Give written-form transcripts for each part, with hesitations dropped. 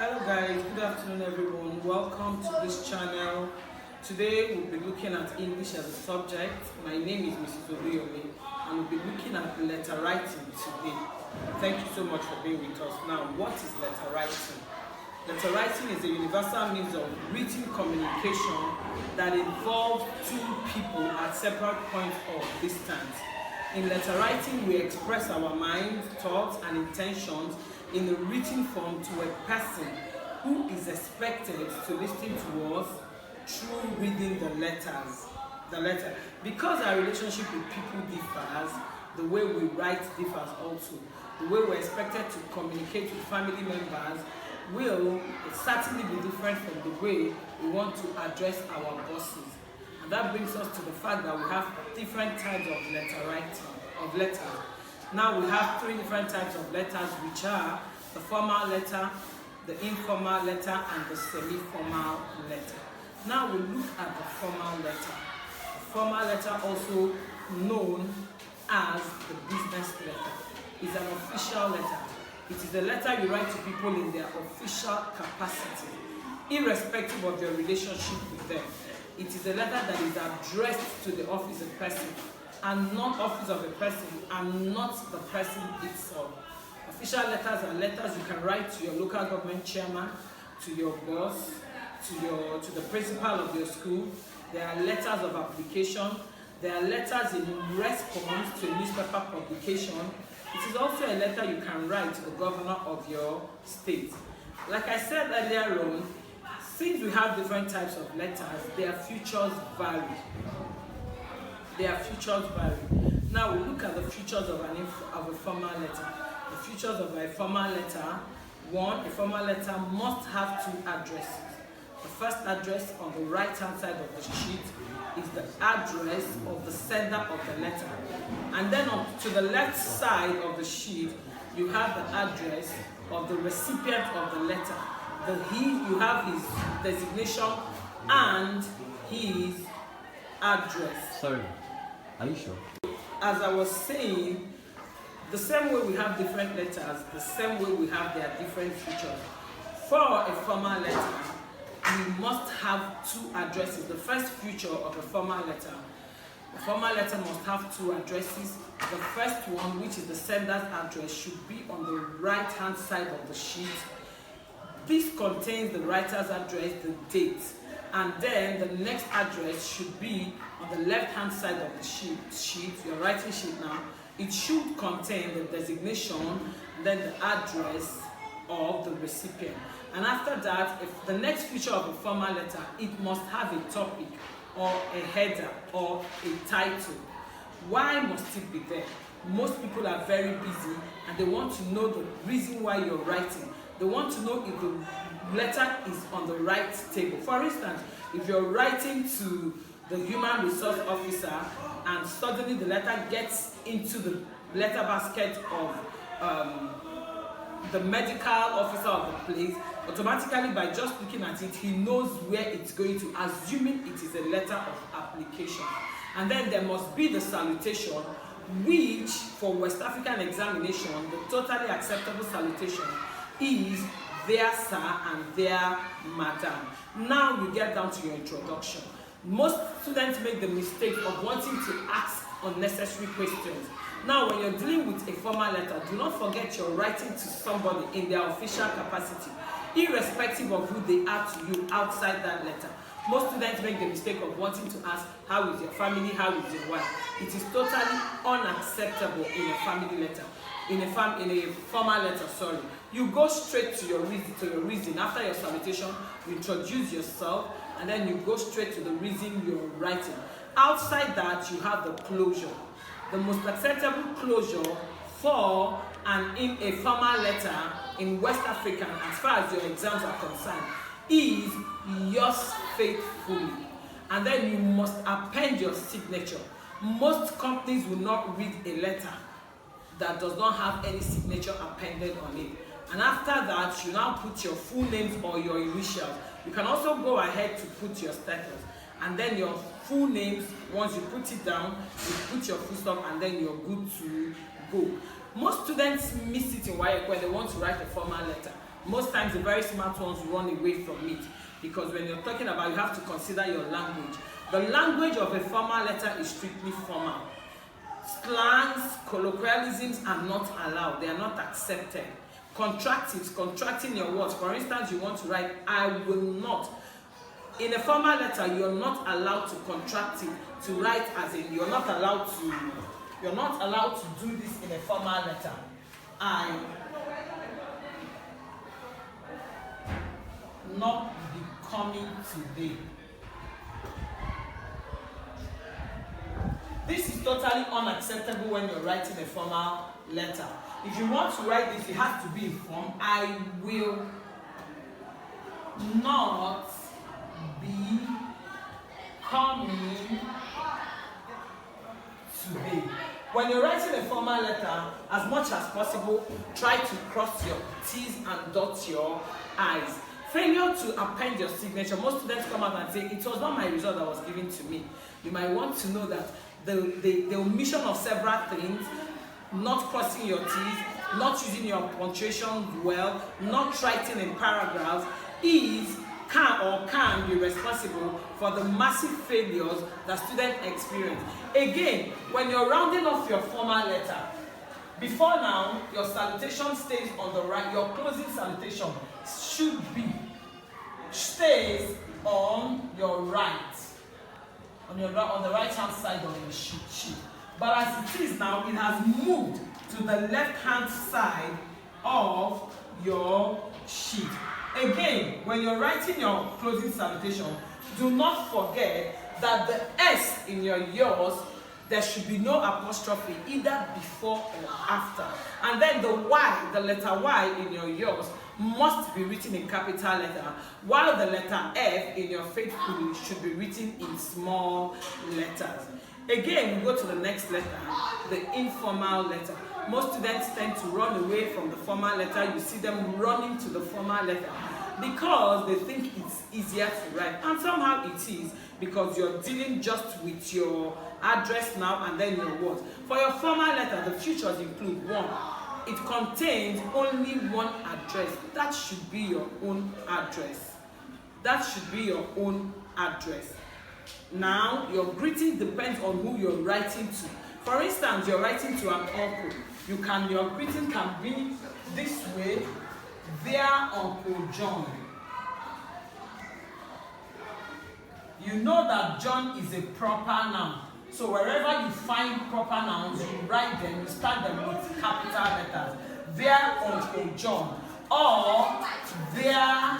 Hello guys, good afternoon everyone. Welcome to this channel. Today we'll be looking at English as a subject. My name is Mrs. Obiyomi and we'll be looking at letter writing today. Thank you so much for being with us. Now, what is letter writing? Letter writing is a universal means of written communication that involves two people at separate points of distance. In letter writing, we express our minds, thoughts, and intentions in a written form to a person who is expected to listen to us through reading the letter. Because our relationship with people differs, the way we write differs also. The way we're expected to communicate with family members will certainly be different from the way we want to address our bosses. And that brings us to the fact that we have different types of letter writing, Now we have three different types of letters, which are the formal letter, the informal letter, and the semi-formal letter. Now we look at the formal letter. The formal letter, also known as the business letter, is an official letter. It is a letter you write to people in their official capacity, irrespective of your relationship with them. It is a letter that is addressed to the office of a person, and not office of a person, and not the person itself. Official letters are letters you can write to your local government chairman, to your boss, to the principal of your school. There are letters of application. There are letters in response to a newspaper publication. It is also a letter you can write to the governor of your state. Like I said earlier on, since we have different types of letters, their features vary. Now we look at the features of a formal letter. The features of a formal letter: one, a formal letter must have two addresses. The first address on the right-hand side of the sheet is the address of the sender of the letter. And then to the left side of the sheet, you have the address of the recipient of the letter. You have his designation and his address. Sorry, are you sure? As I was saying, the same way we have different letters, the same way we have their different features. For a formal letter, you must have two addresses. The first feature of a formal letter must have two addresses. The first one, which is the sender's address, should be on the right-hand side of the sheet. This contains the writer's address, the date, and then the next address should be on the left-hand side of the sheet, your writing sheet now. It should contain the designation, then the address of the recipient. And after that, if the next feature of a formal letter, it must have a topic or a header or a title. Why must it be there? Most people are very busy and they want to know the reason why you're writing. They want to know if the letter is on the right table. For instance, if you're writing to the human resource officer and suddenly the letter gets into the letter basket of the medical officer of the place, automatically by just looking at it, he knows where it's going to, assuming it is a letter of application. And then there must be the salutation, which for West African examination, the totally acceptable salutation is "Dear Sir" and "Dear Madam." Now we get down to your introduction. Most students make the mistake of wanting to ask unnecessary questions. Now, when you're dealing with a formal letter, do not forget you're writing to somebody in their official capacity, irrespective of who they are to you outside that letter. Most students make the mistake of wanting to ask, how is your family, how is your wife? It is totally unacceptable in a family letter, in a formal letter, sorry. You go straight to your reason. After your salutation, you introduce yourself, and then you go straight to the reason you're writing. Outside that, you have the closure. The most acceptable closure for and in a formal letter in West Africa, as far as your exams are concerned, is "Yours faithfully." And then you must append your signature. Most companies will not read a letter that does not have any signature appended on it. And after that, you now put your full names or your initials. You can also go ahead to put your status. And then your full names, once you put it down, you put your full stop, and then you're good to go. Most students miss it in WAEC when they want to write a formal letter. Most times the very smart ones run away from it, because when you're talking about, you have to consider your language. The language of a formal letter is strictly formal. Slangs, colloquialisms are not allowed, they are not accepted. Contractives, contracting your words. For instance, you want to write I will not. In a formal letter, you're not allowed to contract it, to write as in, you're not allowed to do this in a formal letter. I not be coming today. This is totally unacceptable when you're writing a formal letter. If you want to write this, it has to be in form. I will not be coming today. When you're writing a formal letter, as much as possible, try to cross your T's and dot your I's. Failure to append your signature. Most students come out and say, it was not my result that was given to me. You might want to know that the omission of several things, not crossing your T's, not using your punctuation well, not writing in paragraphs, can be responsible for the massive failures that students experience. Again, when you're rounding off your formal letter, before now, your salutation stays on the right, your closing salutation stays on your right, on the right hand side of your sheet. But as it is now, it has moved to the left hand side of your sheet. Again, when you're writing your closing salutation, do not forget that the S in yours, there should be no apostrophe either before or after. And then the Y, the letter Y in yours, must be written in capital letter, while the letter F in your faithfully should be written in small letters. Again, we go to the next letter, the informal letter. Most students tend to run away from the formal letter. You see them running to the formal letter because they think it's easier to write. And somehow it is, because you're dealing just with your address now and then your words. For your formal letter, the features include: 1, it contains only one address. That should be your own address. That should be your own address. Now, your greeting depends on who you're writing to. For instance, you're writing to an uncle. Your greeting can be this way: dear Uncle John. You know that John is a proper noun. So wherever you find proper nouns, you write them, you start them with capital letters. Dear Uncle John, or dear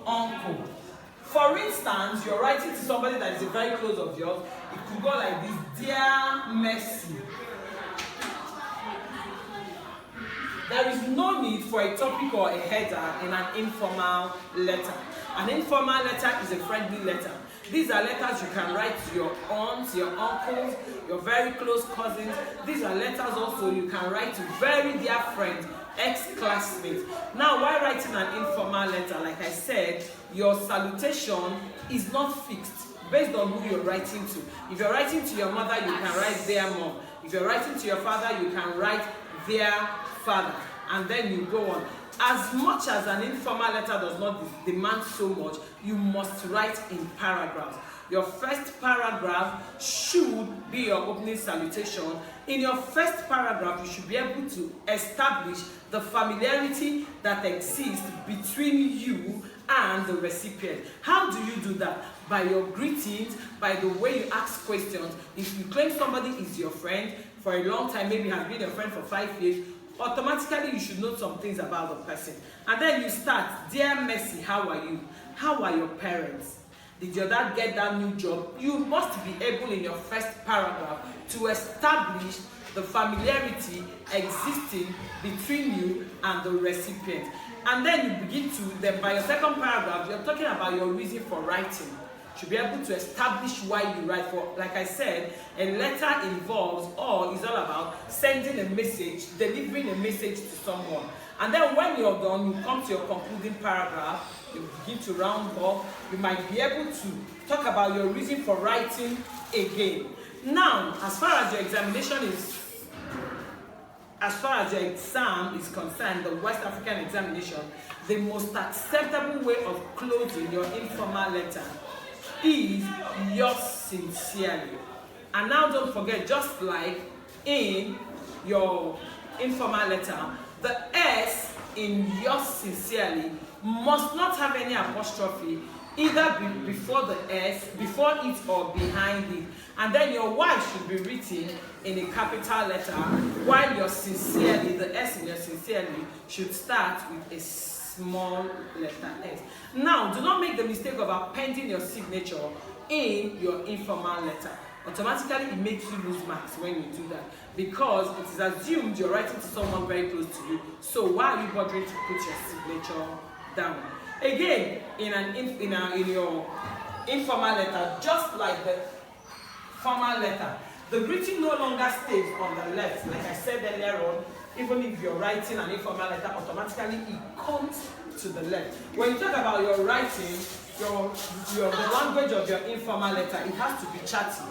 uncle. For instance, you're writing to somebody that is a very close of yours. It could go like this: dear Mercy. There is no need for a topic or a header in an informal letter. An informal letter is a friendly letter. These are letters you can write to your aunts, your uncles, your very close cousins. These are letters also you can write to very dear friends, ex-classmates. Now, while writing an informal letter, like I said, your salutation is not fixed based on who you're writing to. If you're writing to your mother, you can write dear mom. If you're writing to your father, you can write dear father, and then you go on. As much as an informal letter does not demand so much, you must write in paragraphs. Your first paragraph should be your opening salutation. In your first paragraph, you should be able to establish the familiarity that exists between you and the recipient. How do you do that? By your greetings, by the way you ask questions. If you claim somebody is your friend for a long time, maybe has been your friend for 5 years, automatically you should know some things about the person. And then you start: dear Mercy, how are you? How are your parents? Did your dad get that new job? You must be able in your first paragraph to establish the familiarity existing between you and the recipient. And then you begin to, then by your second paragraph, you're talking about your reason for writing. You should be able to establish why you write. For, like I said, a letter involves or is all about sending a message, delivering a message to someone. And then when you're done, you come to your concluding paragraph, you begin to round up. You might be able to talk about your reason for writing again. Now, as far as your examination is as far as your exam is concerned, the West African examination, the most acceptable way of closing your informal letter is yours sincerely. And now don't forget, just like in your informal letter, the S in yours sincerely must not have any apostrophe, either before the S, before it or behind it. And then your Y should be written in a capital letter, while your sincerely, the S in your sincerely, should start with a small letter S. Now, do not make the mistake of appending your signature in your informal letter. Automatically, it makes you lose marks when you do that, because it is assumed you're writing to someone very close to you. So why are you bothering to put your signature down? Again, in your informal letter, just like the formal letter, the greeting no longer stays on the left. Like I said earlier on, even if you're writing an informal letter, automatically it comes to the left. When you talk about your writing, the language of your informal letter, it has to be chatty.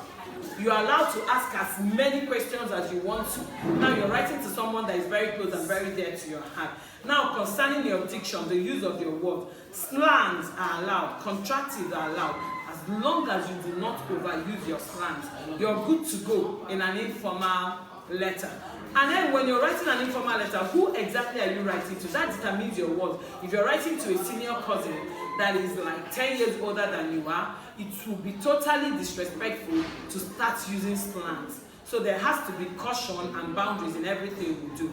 You are allowed to ask as many questions as you want to. Now you're writing to someone that is very close and very dear to your heart. Now, concerning your diction, the use of your words, slangs are allowed, contractives are allowed, as long as you do not overuse your slangs. You're good to go in an informal letter. And then when you're writing an informal letter, who exactly are you writing to? That determines your words. If you're writing to a senior cousin that is like 10 years older than you are, it will be totally disrespectful to start using slangs. So there has to be caution and boundaries in everything you do.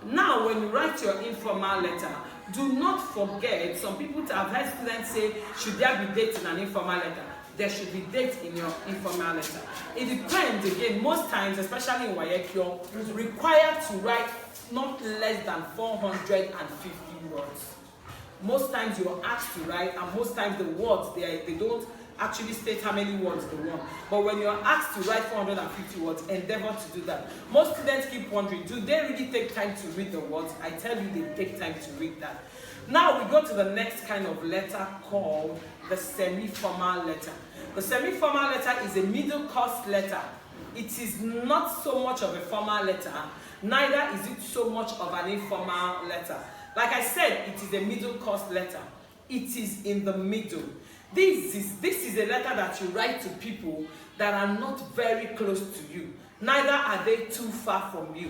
Now, when you write your informal letter, do not forget, some people have heard students say, should there be dates in an informal letter? There should be dates in your informal letter. It depends, again, most times, especially in WAEC, you're required to write not less than 450 words. Most times you're asked to write, and most times the words, they don't actually state how many words they want. But when you're asked to write 450 words, endeavor to do that. Most students keep wondering, do they really take time to read the words? I tell you, they take time to read that. Now we go to the next kind of letter called the semi-formal letter. The semi-formal letter is a middle course letter. It is not so much of a formal letter, neither is it so much of an informal letter. Like I said, it is a middle course letter. It is in the middle. This is a letter that you write to people that are not very close to you. Neither are they too far from you.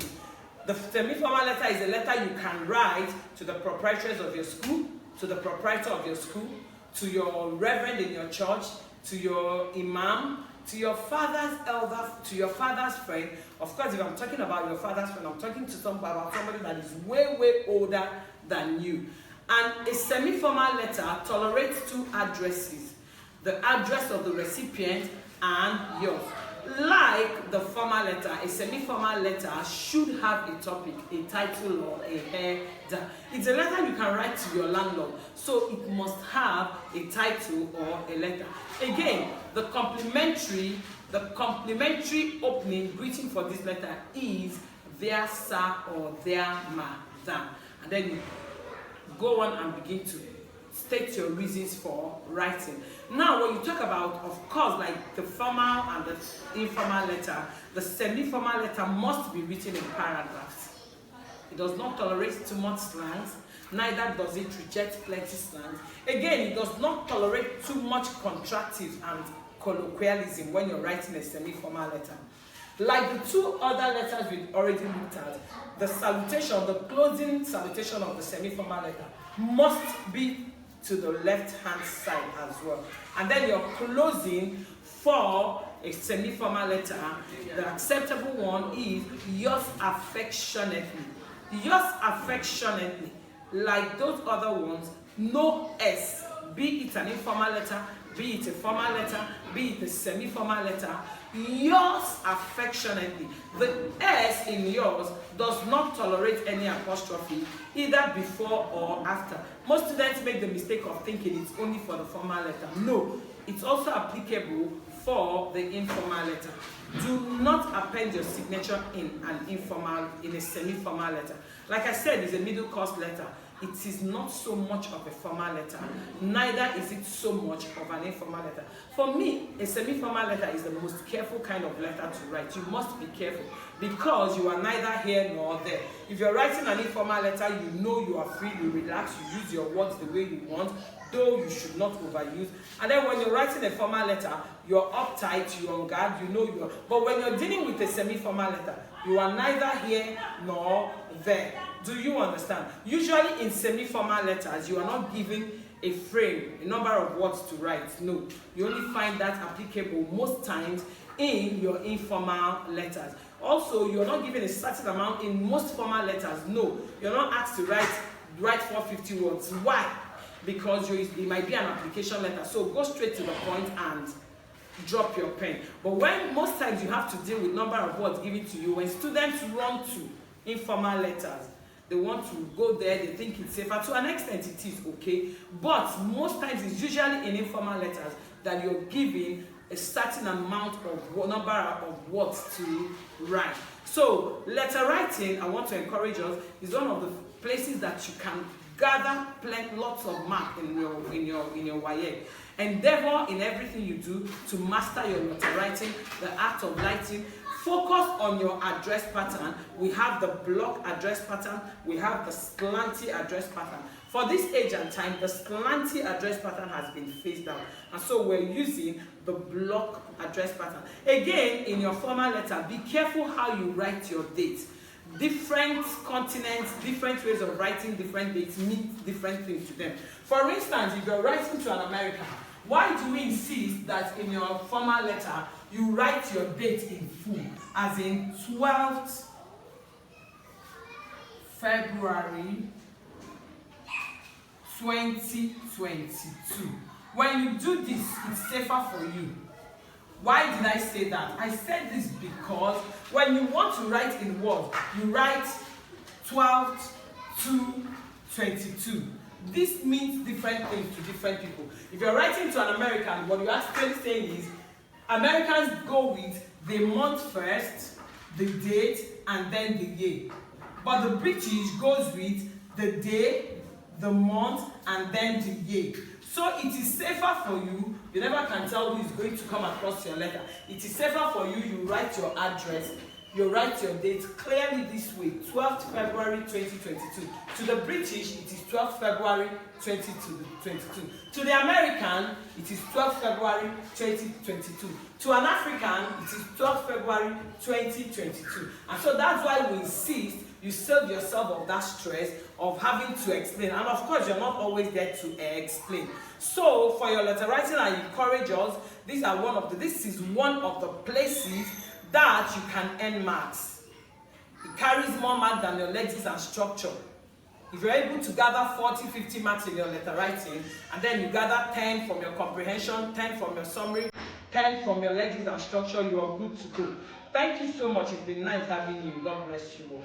The semi-formal letter is a letter you can write to the proprietors of your school, to the proprietor of your school, to your reverend in your church, to your imam, to your father's elder, to your father's friend. Of course, if I'm talking about your father's friend, I'm talking to about somebody that is way, way older than you. And a semi-formal letter tolerates two addresses, the address of the recipient and yours. Like the formal letter, a semi-formal letter should have a topic, a title, or a header. It's a letter you can write to your landlord, so it must have a title or a letter. Again, the complimentary opening greeting for this letter is "Dear Sir" or "Dear Madam," and then you go on and begin to state your reasons for writing. Now, when you talk about, of course, like the formal and the informal letter, the semi-formal letter must be written in paragraphs. It does not tolerate too much slangs, neither does it reject plenty slangs. Again, it does not tolerate too much contractives and colloquialism when you're writing a semi-formal letter. Like the two other letters we've already looked at, the salutation, the closing salutation of the semi-formal letter must be to the left-hand side as well. And then your closing for a semi-formal letter, the acceptable one is "Yours affectionately." Yours affectionately. Like those other ones, no S. Be it an informal letter, be it a formal letter, be it a semi-formal letter, yours affectionately. The S in yours does not tolerate any apostrophe, either before or after. Most students make the mistake of thinking it's only for the formal letter. No, it's also applicable for the informal letter. Do not append your signature in a semi-formal letter. Like I said, it's a middle course letter. it is not so much of a formal letter, neither is it so much of an informal letter. For me, a semi-formal letter is the most careful kind of letter to write. You must be careful because you are neither here nor there. If you're writing an informal letter, you know you are free, you relax, you use your words the way you want, though you should not overuse. And then when you're writing a formal letter, you're uptight, you're on guard, you know you are. But when you're dealing with a semi-formal letter, you are neither here nor there. Do you understand? Usually in semi-formal letters, you are not given a frame, a number of words to write. No, you only find that applicable most times in your informal letters. Also, you're not given a certain amount in most formal letters. No, you're not asked to write 450 words. Why? Because it might be an application letter. So go straight to the point and drop your pen. But when most times you have to deal with number of words given to you, when students run to informal letters, they want to go there, they think it's safer. To an extent, it is okay. But most times, it's usually in informal letters that you're given a certain amount of number of words to write. So, letter writing, I want to encourage us, is one of the places that you can gather lots of mark in your WAEC. Endeavor in everything you do to master your letter writing, the art of writing. Focus on your address pattern. We have the block address pattern. We have the slanty address pattern. For this age and time, the slanty address pattern has been phased out. And so we're using the block address pattern. Again, in your formal letter, be careful how you write your dates. Different continents, different ways of writing different dates mean different things to them. For instance, if you're writing to an American, why do we insist that in your formal letter you write your date in full, as in 12th February 2022? When you do this, it's safer for you. Why did I say that? I said this because when you want to write in words, you write 12th to 22. This means different things to different people. If you're writing to an American, what you're actually saying is, Americans go with the month first, the date, and then the year. But the British goes with the day, the month, and then the year. So it is safer for you. You never can tell who is going to come across your letter. It is safer for you. You write your address. You write your date clearly this way, 12th February 2022. To the British, it is 12th February 2022. To the American, it is 12th February 2022. To an African, it is 12th February 2022. And so that's why we insist you save yourself of that stress of having to explain. And of course, you're not always there to explain. So for your letter writing, I encourage us, this is one of the places that you can earn marks. It carries more marks than your lexics and structure. If you're able to gather 40, 50 marks in your letter writing, and then you gather 10 from your comprehension, 10 from your summary, 10 from your lexics and structure, you are good to go. Thank you so much. It's been nice having you. God bless you all.